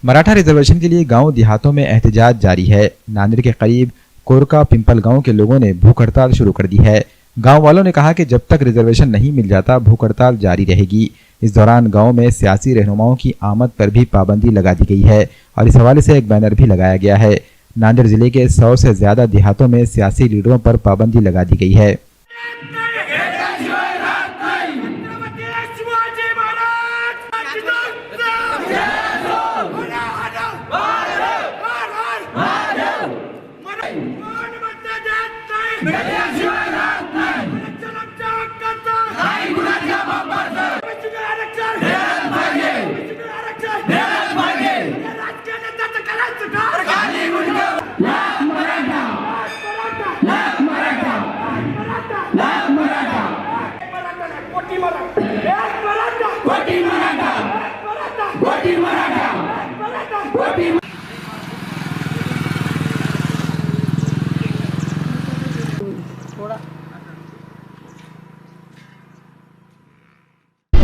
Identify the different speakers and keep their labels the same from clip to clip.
Speaker 1: Maratha reservation के लिए गांव देहातों में एहतजाज जारी है। नांदेड़ के करीब कोरका पिंपल गांव के लोगों ने भूख हड़ताल शुरू कर दी है। गांव वालों ने कहा कि जब तक रिजर्वेशन नहीं मिल जाता भूख हड़ताल जारी रहेगी। इस दौरान गांव में सियासी रहनुमाओं की आमद पर भी पाबंदी लगा दी गई है और इस हवाले से एक बैनर भी लगाया गया है। नांदेड़ जिले के 100 से ज्यादा देहातों में सियासी लीडरों पर पाबंदी लगा दी गई है।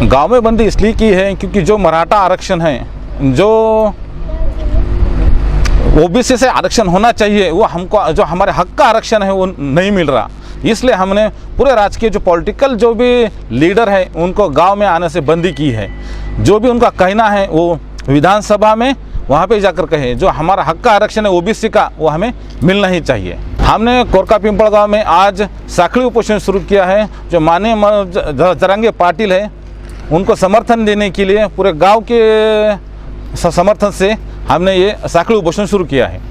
Speaker 2: गांव में बंदी इसलिए की है क्योंकि जो मराठा आरक्षण है, जो ओबीसी से आरक्षण होना चाहिए, वो हमको जो हमारे हक का आरक्षण है वो नहीं मिल रहा। इसलिए हमने पूरे राजकीय जो पॉलिटिकल जो भी लीडर है उनको गांव में आने से बंदी की है। जो भी उनका कहना है वो विधानसभा में वहाँ पे जाकर कहे, जो हमारा हक का आरक्षण है ओबीसी का वो हमें मिलना ही चाहिए। हमने कोरका पिंपल गाँव में आज साखड़ी उपोषण शुरू किया है। जो माननीय जरांगे पाटिल है उनको समर्थन देने के लिए पूरे गांव के समर्थन से हमने ये साखड़ी उपोषण शुरू किया है।